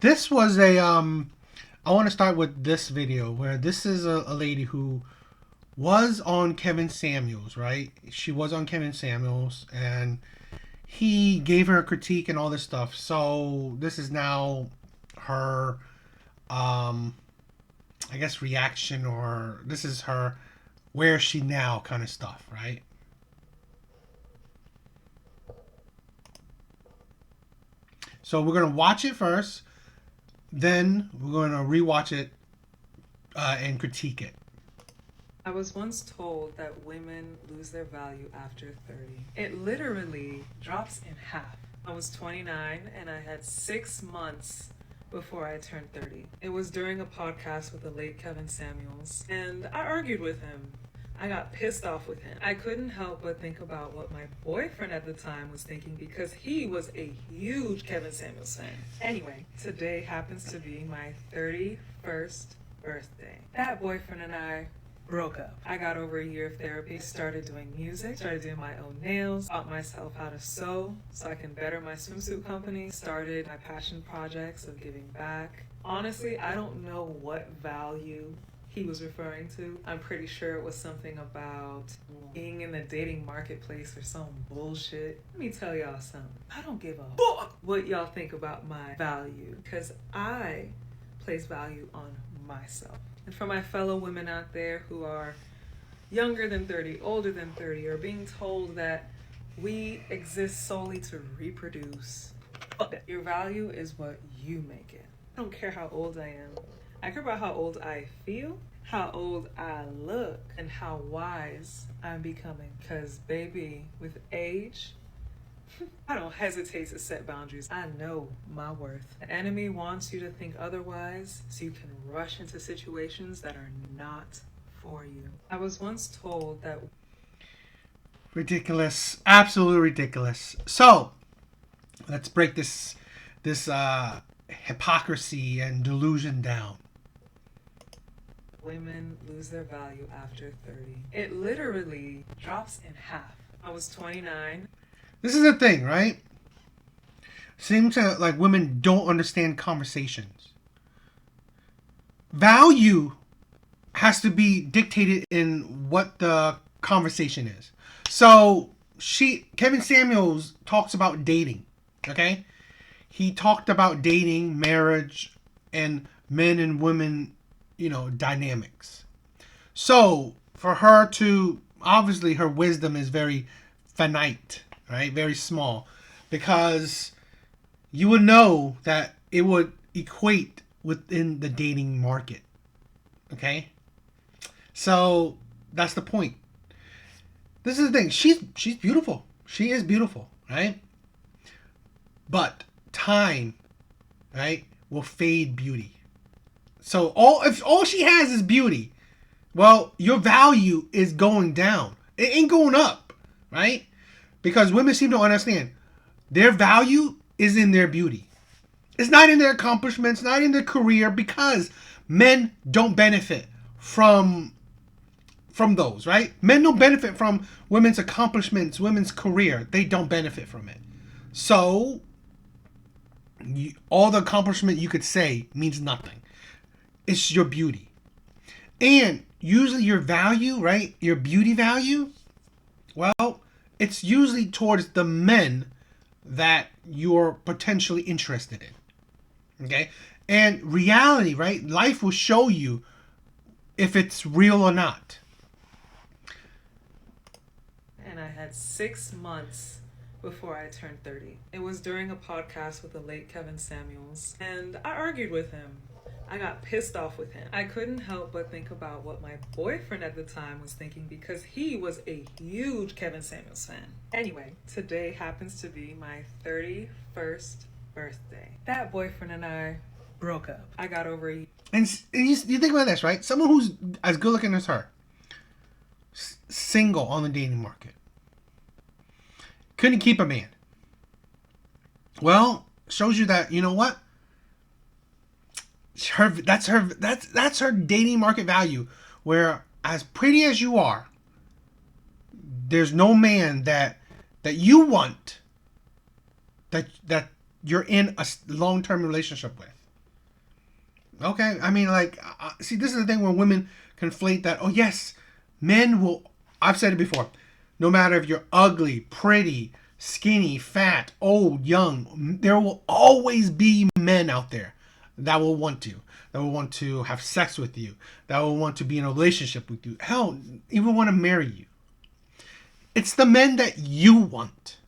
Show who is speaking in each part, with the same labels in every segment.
Speaker 1: This was a I want to start with this video where this is a lady who was on Kevin Samuels, right? She was on Kevin Samuels and he gave her a critique and all this stuff. So this is now her um I guess reaction, or this is her where is she now kind of stuff, right? So we're gonna watch it first, then we're gonna rewatch it and critique it.
Speaker 2: I was once told that women lose their value after 30. It literally drops in half. I was 29 and I had 6 months before I turned 30. It was during a podcast with the late Kevin Samuels, and I argued with him. I got pissed off with him. I couldn't help but think about what my boyfriend at the time was thinking because he was a huge Kevin Samuels fan. Anyway, today happens to be my 31st birthday. That boyfriend and I broke up. I got over a year of therapy, started doing music, started doing my own nails, taught myself how to sew so I can better my swimsuit company, started my passion projects of giving back. Honestly, I don't know what value he was referring to. I'm pretty sure it was something about being in the dating marketplace or some bullshit. Let me tell y'all something. I don't give a fuck what y'all think about my value, because I place value on myself. And for my fellow women out there who are younger than 30, older than 30, or being told that we exist solely to reproduce, fuck that. Your value is what you make it. I don't care how old I am. I care about how old I feel, how old I look, and how wise I'm becoming. Because, baby, with age, I don't hesitate to set boundaries. I know my worth. The enemy wants you to think otherwise so you can rush into situations that are not for you. I was once told that
Speaker 1: Ridiculous, absolutely ridiculous. So let's break this hypocrisy and delusion down.
Speaker 2: women lose their value after 30. It literally drops in half. I was 29.
Speaker 1: This is the thing, right? Seems like women don't understand conversations. Value has to be dictated in what the conversation is. So Kevin Samuels talks about dating, okay? He talked about dating, marriage, and men and women, dynamics. So for her to, obviously her wisdom is very finite, right? Very small, because you would know that it would equate within the dating market. Okay? So that's the point. This is the thing. She's beautiful. She is beautiful, right? But time, right, will fade beauty. So if all she has is beauty, well, your value is going down. It ain't going up, right? Because women seem to understand their value is in their beauty. It's not in their accomplishments, not in their career, because men don't benefit from those, right? Men don't benefit from women's accomplishments, women's career. They don't benefit from it. So all the accomplishment you could say means nothing. It's your beauty. And usually your value, right? Your beauty value, well, it's usually towards the men that you're potentially interested in. Okay? And reality, right? Life will show you if it's real or not.
Speaker 2: And I had 6 months before I turned 30. It was during a podcast with the late Kevin Samuels, and I argued with him. I got pissed off with him. I couldn't help but think about what my boyfriend at the time was thinking because he was a huge Kevin Samuels fan. Anyway, today happens to be my 31st birthday. That boyfriend and I broke up. I got over a
Speaker 1: And you think about this, right? Someone who's as good looking as her, single on the dating market, couldn't keep a man. Well, shows you that, you know what? That's her dating market value. Where as pretty as you are, there's no man that you want that you're in a long-term relationship with. Okay, I mean, like, see, this is the thing where women conflate that. Oh, yes, men will. I've said it before. No matter if you're ugly, pretty, skinny, fat, old, young, there will always be men out there that will want you, that will want to have sex with you, that will want to be in a relationship with you. Hell, even want to marry you. It's the men that you want.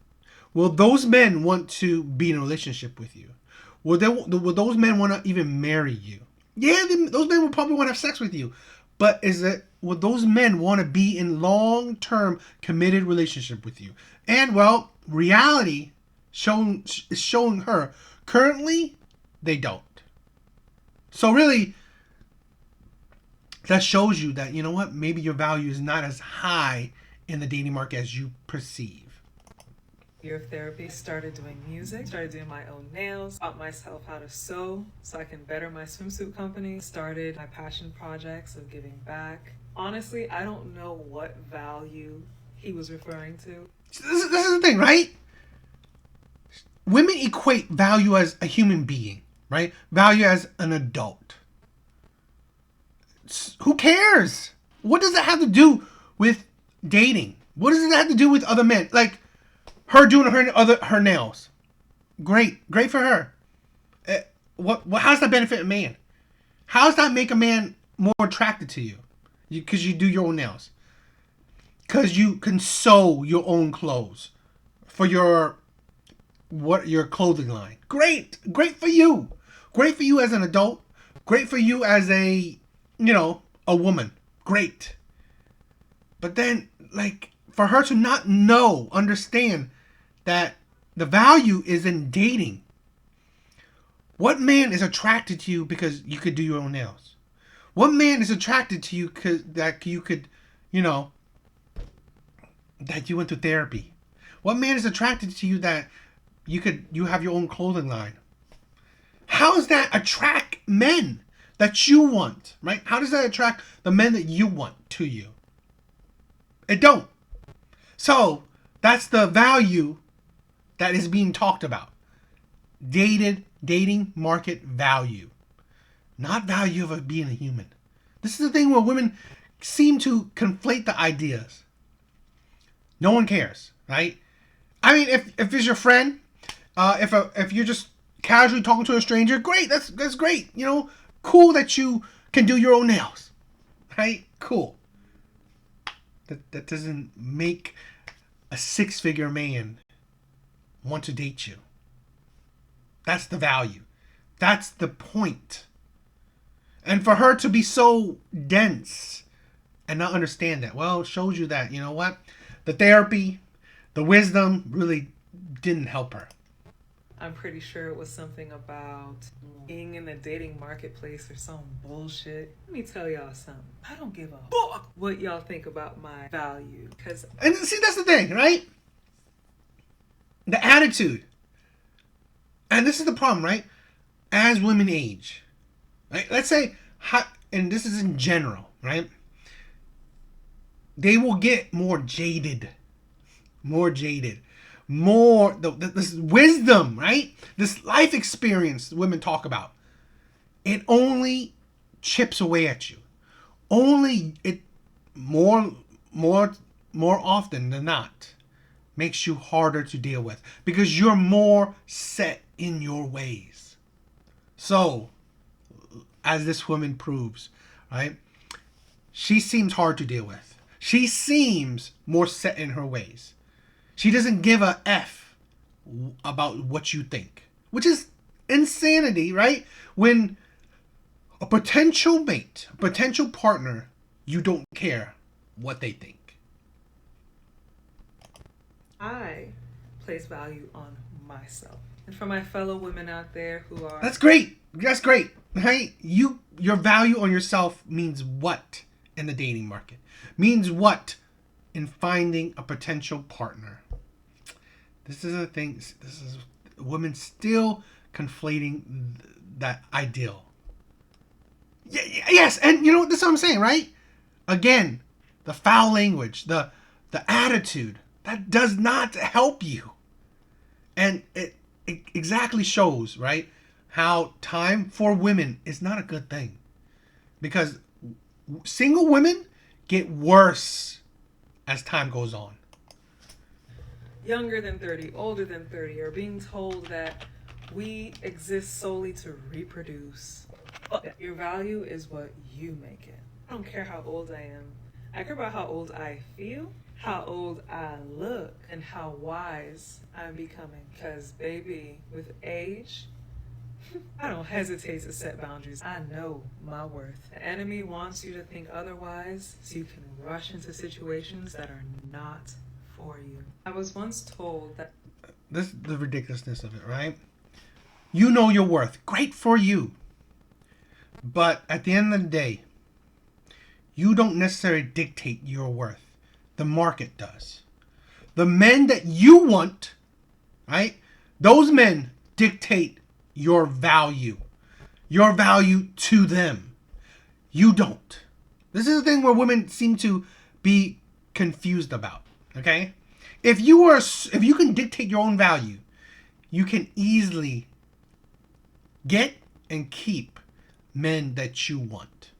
Speaker 1: Will those men want to be in a relationship with you? Will those men want to even marry you? Yeah, those men will probably want to have sex with you. But will those men want to be in long-term committed relationship with you? And well, reality is showing her currently they don't. So really, that shows you that, you know what, maybe your value is not as high in the dating market as you perceive.
Speaker 2: Year of therapy, started doing music, started doing my own nails, taught myself how to sew so I can better my swimsuit company, started my passion projects of giving back. Honestly, I don't know what value he was referring to.
Speaker 1: This is the thing, right? Women equate value as a human being, right? Value as an adult. Who cares? What does that have to do with dating? What does it have to do with other men? Like, her doing her nails, great for her. What? How does that benefit a man? How does that make a man more attracted to you? Because you do your own nails. Because you can sew your own clothes for your clothing line. Great for you. Great for you as an adult. Great for you as a woman. Great. But then, like, for her to not understand that the value is in dating. What man is attracted to you because you could do your own nails? What man is attracted to you because that you could, that you went to therapy? What man is attracted to you that you have your own clothing line? How does that attract men that you want, right? How does that attract the men that you want to you? It don't. So that's the value that is being talked about. Dating market value. Not value of being a human. This is the thing where women seem to conflate the ideas. No one cares, right? I mean, if it's your friend, if you're just casually talking to a stranger, great. That's great. Cool that you can do your own nails, right? Cool. That doesn't make a six-figure man want to date you. That's the value. That's the point. And for her to be so dense and not understand that, well, it shows you that, you know what? The therapy, the wisdom really didn't help her.
Speaker 2: I'm pretty sure it was something about being in the dating marketplace or some bullshit. Let me tell y'all something. I don't give a fuck what y'all think about my value.
Speaker 1: And see, that's the thing, right? The attitude. And this is the problem, right? As women age, right? Let's say, and this is in general, right? They will get more jaded. This wisdom, right? This life experience women talk about. It only chips away at you. Only it more often than not makes you harder to deal with because you're more set in your ways. So, as this woman proves, right? She seems hard to deal with. She seems more set in her ways. She doesn't give a F about what you think, which is insanity, right? When a potential mate, a potential partner, you don't care what they think.
Speaker 2: I place value on myself. And for my fellow women out there who are...
Speaker 1: That's great. Right? Your value on yourself means what in the dating market? Means what in finding a potential partner? This is a thing. This is women still conflating that ideal. Yes, and this is what I'm saying, right? Again, the foul language, the attitude, that does not help you. And it exactly shows, right, how time for women is not a good thing. Because single women get worse as time goes on.
Speaker 2: Younger than 30, older than 30 are being told that we exist solely to reproduce. Your value is what you make it. I don't care how old I am. I care about how old I feel, how old I look, and how wise I'm becoming. Because, baby, with age, I don't hesitate to set boundaries. I know my worth. The enemy wants you to think otherwise so you can rush into situations that are not for you. I was once told that
Speaker 1: This is the ridiculousness of it, right? You know your worth. Great for you. But at the end of the day, you don't necessarily dictate your worth. The market does. The men that you want, right? Those men dictate your value to them. You don't. This is the thing where women seem to be confused about. Okay, if you can dictate your own value, you can easily get and keep men that you want,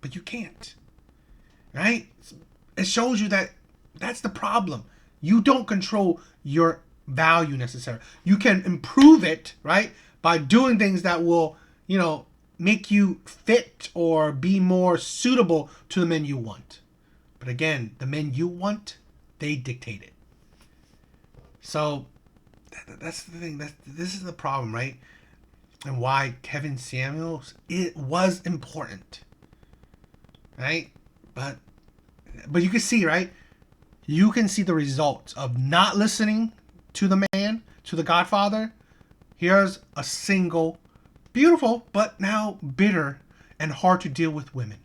Speaker 1: but you can't. Right? It shows you that that's the problem. You don't control your value necessarily. You can improve it, right, by doing things that will, make you fit or be more suitable to the men you want. But again, the men you want, they dictate it. So that's the thing. This is the problem, right? And why Kevin Samuels, it was important, right? But you can see, right? You can see the results of not listening to the man, to the Godfather. Here's a single, beautiful, but now bitter and hard to deal with women.